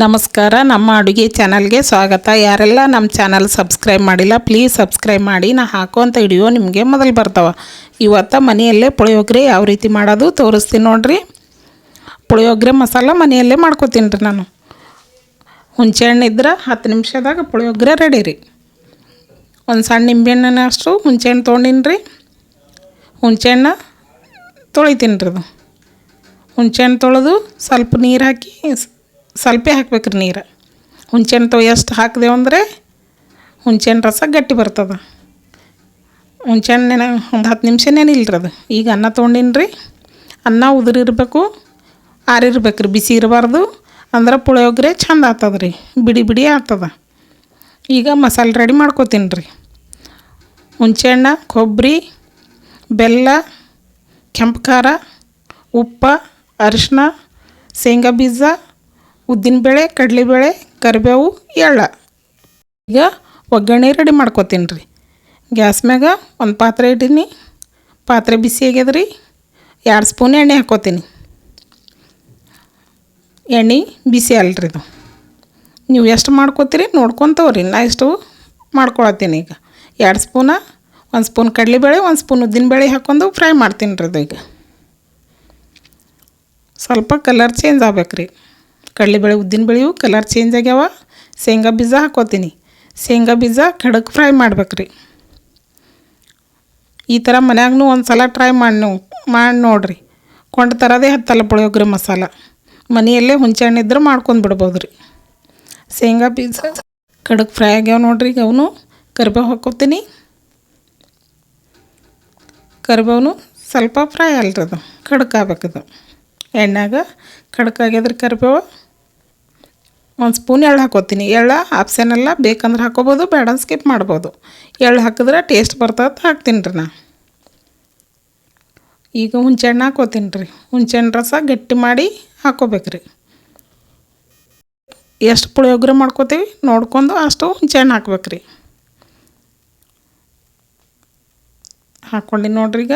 ನಮಸ್ಕಾರ. ನಮ್ಮ ಅಡುಗೆ ಚಾನಲ್ಗೆ ಸ್ವಾಗತ. ಯಾರೆಲ್ಲ ನಮ್ಮ ಚಾನಲ್ ಸಬ್ಸ್ಕ್ರೈಬ್ ಮಾಡಿಲ್ಲ ಪ್ಲೀಸ್ ಸಬ್ಸ್ಕ್ರೈಬ್ ಮಾಡಿ. ನಾ ಹಾಕುವಂಥ ವಿಡಿಯೋ ನಿಮಗೆ ಮೊದಲು ಬರ್ತಾವೆ. ಇವತ್ತು ಮನೆಯಲ್ಲೇ ಪುಳಿಯೋಗರೆ ಯಾವ ರೀತಿ ಮಾಡೋದು ತೋರಿಸ್ತೀನಿ ನೋಡಿರಿ. ಪುಳಿಯೋಗರೆ ಮಸಾಲ ಮನೆಯಲ್ಲೇ ಮಾಡ್ಕೊತೀನಿ ರೀ ನಾನು. ಹುಣಸೆಹಣ್ಣು ಇದ್ರೆ 10 ನಿಮಿಷದಾಗ ಪುಳಿಯೋಗರೆ ರೆಡಿ ರೀ. ಒಂದು ಸಣ್ಣ ನಿಂಬೆಹಣ್ಣಿನ ಅಷ್ಟು ಹುಣಸೆಹಣ್ಣು ತೊಗೊಂಡಿನಿ ರೀ. ಹುಣಸೆಹಣ್ಣು ತೊಳಿತೀನಿ ರೀ. ಅದು ಹುಣಸೆಹಣ್ಣು ತೊಳೆದು ಸ್ವಲ್ಪ ನೀರು ಹಾಕಿ ಸ್ವಲ್ಪ ಹಾಕ್ಬೇಕ್ರಿ ನೀರು. ಹುಣಸೆಹಣ್ಣು ಎಷ್ಟು ಹಾಕಿದೆವು ಅಂದರೆ ಹುಣಸೆಹಣ್ಣು ರಸ ಗಟ್ಟಿ ಬರ್ತದೆ. ಹುಣಸೆಹಣ್ಣು ಒಂದು 10 ನಿಮಿಷ ನೆನಿಲ್ರಿ ಅದು. ಈಗ ಅನ್ನ ತೊಗೊಂಡಿನಿ ರೀ. ಅನ್ನ ಉದುರಿರ್ಬೇಕು, ಆರಿರ್ಬೇಕು ರೀ, ಬಿಸಿ ಇರಬಾರ್ದು. ಅಂದ್ರೆ ಪುಳಿಯೋಗರೆ ಚಂದ ಆಗ್ತದೆ ರೀ, ಬಿಡಿ ಬಿಡಿ ಆಗ್ತದೆ. ಈಗ ಮಸಾಲೆ ರೆಡಿ ಮಾಡ್ಕೊತೀನಿ ರೀ. ಹುಣಸೆಹಣ್ಣು, ಕೊಬ್ಬರಿ, ಬೆಲ್ಲ, ಕೆಂಪು ಖಾರ, ಉಪ್ಪು, ಅರಿಶಿನ, ಶೇಂಗಾ ಬೀಜ, ಉದ್ದಿನಬೇಳೆ, ಕಡಲೆಬೇಳೆ, ಕರಿಬೇವು, ಎಳ್ಳು. ಈಗ ಒಗ್ಗರಣೆ ರೆಡಿ ಮಾಡ್ಕೊತೀನಿ ರೀ. ಗ್ಯಾಸ್ ಮ್ಯಾಗ ಒಂದು ಪಾತ್ರೆ ಇಟ್ಟೀನಿ. ಪಾತ್ರೆ ಬಿಸಿ ಆಗ್ಯದ ರೀ. 2 ಸ್ಪೂನ್ ಎಣ್ಣೆ ಹಾಕ್ಕೋತೀನಿ. ಎಣ್ಣೆ ಬಿಸಿ ಅಲ್ರಿ ಇದು. ನೀವು ಎಷ್ಟು ಮಾಡ್ಕೋತೀರಿ ನೋಡ್ಕೊತವ್ರಿ. ನಾ ಎಷ್ಟು ಮಾಡ್ಕೊಳತ್ತೀನಿ. ಈಗ 2 ಸ್ಪೂನ, 1 ಸ್ಪೂನ್ ಕಡಲೆಬೇಳೆ, 1 ಸ್ಪೂನ್ ಉದ್ದಿನಬೇಳೆ ಹಾಕ್ಕೊಂಡು ಫ್ರೈ ಮಾಡ್ತೀನಿ ರೀ. ಇದು ಈಗ ಸ್ವಲ್ಪ ಕಲರ್ ಚೇಂಜ್ ಆಗ್ಬೇಕು ರೀ. ಕಡಲೆಬೇಳೆ ಉದ್ದಿನಬೇಳೆಯು ಕಲರ್ ಚೇಂಜ್ ಆಗ್ಯಾವ. ಶೇಂಗಾ ಬೀಜ ಹಾಕ್ಕೋತೀನಿ. ಶೇಂಗಾ ಬೀಜ ಕಡಕ್ ಫ್ರೈ ಮಾಡ್ಬೇಕು ರೀ. ಈ ಥರ ಮನ್ಯಾಗೂ ಒಂದು ಸಲ ಟ್ರೈ ಮಾಡಿ ನೋಡಿರಿ. ಕೊಂಡು ತರೋದೇ ಹತ್ತಲ್ಲ ಪುಳಿಯೋಗರೆ ಮಸಾಲ. ಮನೆಯಲ್ಲೇ ಹುಣಸೆಹಣ್ಣು ಇದ್ರೆ ಮಾಡ್ಕೊಂಡು ಬಿಡ್ಬೋದು ರೀ. ಶೇಂಗಾ ಬೀಜ ಕಡಕ್ ಫ್ರೈ ಆಗ್ಯಾವ ನೋಡ್ರಿ. ಈಗ ಅವನು ಕರಿಬೇವು ಹಾಕ್ಕೋತೀನಿ. ಕರಿಬೇವು ಸ್ವಲ್ಪ ಫ್ರೈ ಅಲ್ರಿ, ಅದು ಕಡಕ್ ಆಗ್ಬೇಕದು. ಎಣ್ಣೆಗೆ ಕಡಕ್ ಆಗ್ಯದ್ರಿ ಕರಿಬೇವು. 1 ಸ್ಪೂನ್ ಎಳ್ಳು ಹಾಕ್ಕೋತೀನಿ. ಎಳ್ಳು ಆಪ್ಷನಲ್ಲ, ಬೇಕಂದ್ರೆ ಹಾಕ್ಕೋಬೋದು, ಬೇಡ ಸ್ಕಿಪ್ ಮಾಡ್ಬೋದು. ಎಳ್ಳು ಹಾಕಿದ್ರೆ ಟೇಸ್ಟ್ ಬರ್ತದೆ, ಹಾಕ್ತೀನಿ ರೀ ನಾ. ಈಗ ಹುಣಸೆಹಣ್ಣು ಹಾಕ್ಕೋತೀನಿ ರೀ. ಹುಣಸೆಹಣ್ಣು ರಸ ಗಟ್ಟಿ ಮಾಡಿ ಹಾಕ್ಕೋಬೇಕ್ರಿ. ಎಷ್ಟು ಪುಳಿಯೋಗರೆ ಮಾಡ್ಕೋತೀವಿ ನೋಡ್ಕೊಂಡು ಅಷ್ಟು ಹುಣಸೆಹಣ್ಣು ಹಾಕ್ಬೇಕ್ರಿ. ಹಾಕ್ಕೊಂಡು ನೋಡ್ರಿ. ಈಗ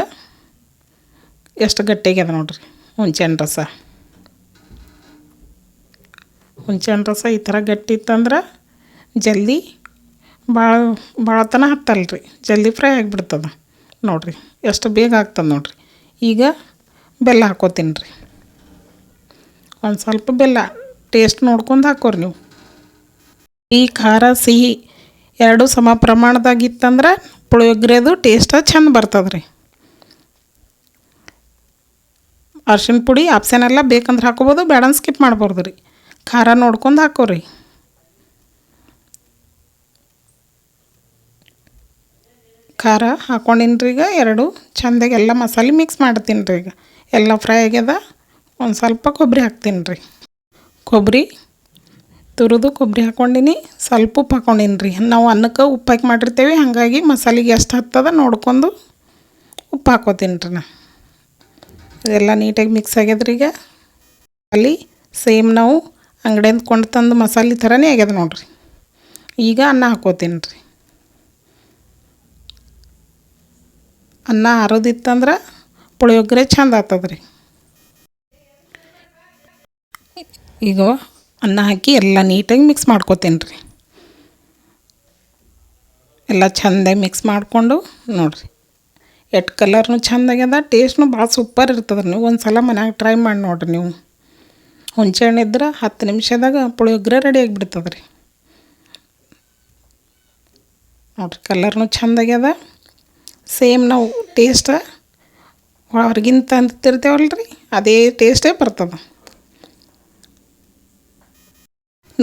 ಎಷ್ಟು ಗಟ್ಟಿಗ್ಯದ ನೋಡ್ರಿ ಹುಣಸೆಹಣ್ಣು ರಸ. ಹುಣಸೆಹಣ್ಣು ರಸ ಈ ಥರ ಗಟ್ಟಿ ಇತ್ತಂದ್ರೆ ಜಲ್ದಿ ಭಾಳ ತನಕ ಹತ್ತಲ್ರಿ, ಜಲ್ದಿ ಫ್ರೈ ಆಗಿಬಿಡ್ತದೆ ನೋಡಿರಿ. ಎಷ್ಟು ಬೇಗ ಆಗ್ತದೆ ನೋಡಿರಿ. ಈಗ ಬೆಲ್ಲ ಹಾಕ್ಕೋತೀನಿ ರೀ. ಒಂದು ಸ್ವಲ್ಪ ಬೆಲ್ಲ ಟೇಸ್ಟ್ ನೋಡ್ಕೊಂಡು ಹಾಕೋರಿ ನೀವು. ಈ ಖಾರ ಸಿಹಿ 2 ಸಮ ಪ್ರಮಾಣದಾಗಿತ್ತಂದ್ರೆ ಪುಳಿಯೋಗರೆದು ಟೇಸ್ಟ್ ಚಂದ ಬರ್ತದೆ ರೀ. ಅರ್ಶಿಣ ಪುಡಿ ಆಪ್ಷನಲ್ಲ, ಬೇಕಂದ್ರೆ ಹಾಕ್ಕೋಬೋದು, ಬೇಡ ಸ್ಕಿಪ್ ಮಾಡ್ಬಾರ್ದು ರೀ. ಖಾರ ನೋಡ್ಕೊಂಡು ಹಾಕೋರಿ. ಖಾರ ಹಾಕ್ಕೊಂಡಿನಿ ರೀ. ಈಗ 2 ಚೆಂದಾಗಿ ಎಲ್ಲ ಮಸಾಲೆ ಮಿಕ್ಸ್ ಮಾಡ್ತೀನಿ ರೀ. ಈಗ ಎಲ್ಲ ಫ್ರೈ ಆಗ್ಯದ. ಒಂದು ಸ್ವಲ್ಪ ಕೊಬ್ಬರಿ ಹಾಕ್ತೀನಿ ರೀ. ಕೊಬ್ಬರಿ ತುರಿದು ಕೊಬ್ಬರಿ ಹಾಕ್ಕೊಂಡಿನಿ. ಸ್ವಲ್ಪ ಉಪ್ಪು ಹಾಕ್ಕೊಂಡಿನಿ ರೀ. ನಾವು ಅನ್ನಕ್ಕೆ ಉಪ್ಪು ಹಾಕಿ ಮಾಡಿರ್ತೇವೆ, ಹಾಗಾಗಿ ಮಸಾಲೆಗೆ ಎಷ್ಟು ಹತ್ತದ ನೋಡ್ಕೊಂಡು ಉಪ್ಪು ಹಾಕ್ಕೋತೀನಿ ರೀ ನಾ. ಇದೆಲ್ಲ ನೀಟಾಗಿ ಮಿಕ್ಸ್ ಆಗ್ಯದ್ರಿ. ಈಗ ಅಲ್ಲಿ ಸೇಮ್ ನಾವು ಅಂಗಡಿಯಿಂದ ಕೊಂಡು ತಂದು ಮಸಾಲೆ ಥರನೇ ಆಗ್ಯದ ನೋಡಿರಿ. ಈಗ ಅನ್ನ ಹಾಕ್ಕೋತೀನಿ ರೀ. ಅನ್ನ ಆರೋದಿತ್ತಂದ್ರೆ ಪುಳಿಯೋಗರೆ ಚಂದ ಆಗ್ತದೆ ರೀ. ಈಗ ಅನ್ನ ಹಾಕಿ ಎಲ್ಲ ನೀಟಾಗಿ ಮಿಕ್ಸ್ ಮಾಡ್ಕೋತೀನಿ ರೀ. ಎಲ್ಲ ಚೆಂದಾಗಿ ಮಿಕ್ಸ್ ಮಾಡಿಕೊಂಡು ನೋಡಿರಿ. ಎಷ್ಟು ಕಲರ್ನು ಚೆಂದಾಗ್ಯದ, ಟೇಸ್ಟ್ನು ಭಾಳ ಸೂಪರ್ ಇರ್ತದೆ ರೀ. ನೀವು ಒಂದು ಸಲ ಮನ್ಯಾಗ ಟ್ರೈ ಮಾಡಿ ನೋಡಿರಿ. ನೀವು ಹುಣಸೆಹಣ್ಣು ಇದ್ರೆ 10 ನಿಮಿಷದಾಗ ಪುಳಿಯೋಗರೆ ರೆಡಿ ಆಗಿಬಿಡ್ತದೆ ರೀ. ನೋಡಿರಿ ಕಲರ್ನು ಚೆಂದಾಗ್ಯದ. ಸೇಮ್ ನಾವು ಟೇಸ್ಟ್ ಹೊರಗಿನ ತಂದಿರ್ತೀವಲ್ಲ ರೀ, ಅದೇ ಟೇಸ್ಟೇ ಬರ್ತದೆ.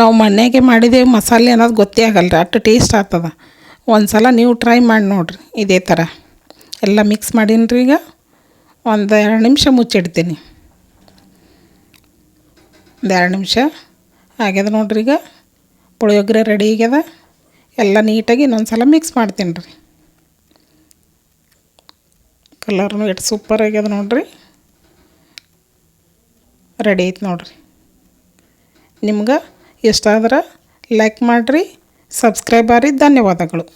ನಾವು ಮನೆಯಾಗೆ ಮಾಡಿದ್ದೇವೆ ಮಸಾಲೆ ಅನ್ನೋದು ಗೊತ್ತೇ ಆಗಲ್ಲ ರೀ, ಅಷ್ಟು ಟೇಸ್ಟ್ ಆಗ್ತದೆ. ಒಂದು ಸಲ ನೀವು ಟ್ರೈ ಮಾಡಿ ನೋಡಿರಿ ಇದೇ ಥರ. ಎಲ್ಲ ಮಿಕ್ಸ್ ಮಾಡೀನಿ ರೀ. ಈಗ ಒಂದು 2 ನಿಮಿಷ ಮುಚ್ಚಿಡ್ತೀನಿ. 2 ನಿಮಿಷ ಆಗ್ಯದ ನೋಡ್ರಿ. ಈಗ ಪುಳಿಯೋಗರೆ ರೆಡಿ ಆಗ್ಯದ. ಎಲ್ಲ ನೀಟಾಗಿ ಇನ್ನೊಂದು ಸಲ ಮಿಕ್ಸ್ ಮಾಡ್ತೀನಿ ರೀ. ಕಲರ್ನು ಎಷ್ಟು ಸೂಪರ್ ಆಗ್ಯದ ನೋಡಿರಿ. ರೆಡಿ ಐತೆ ನೋಡಿರಿ. ನಿಮ್ಗೆ ಇಷ್ಟ ಆದ್ರೆ ಲೈಕ್ ಮಾಡಿರಿ, ಸಬ್ಸ್ಕ್ರೈಬ್ ಆರಿ. ಧನ್ಯವಾದಗಳು.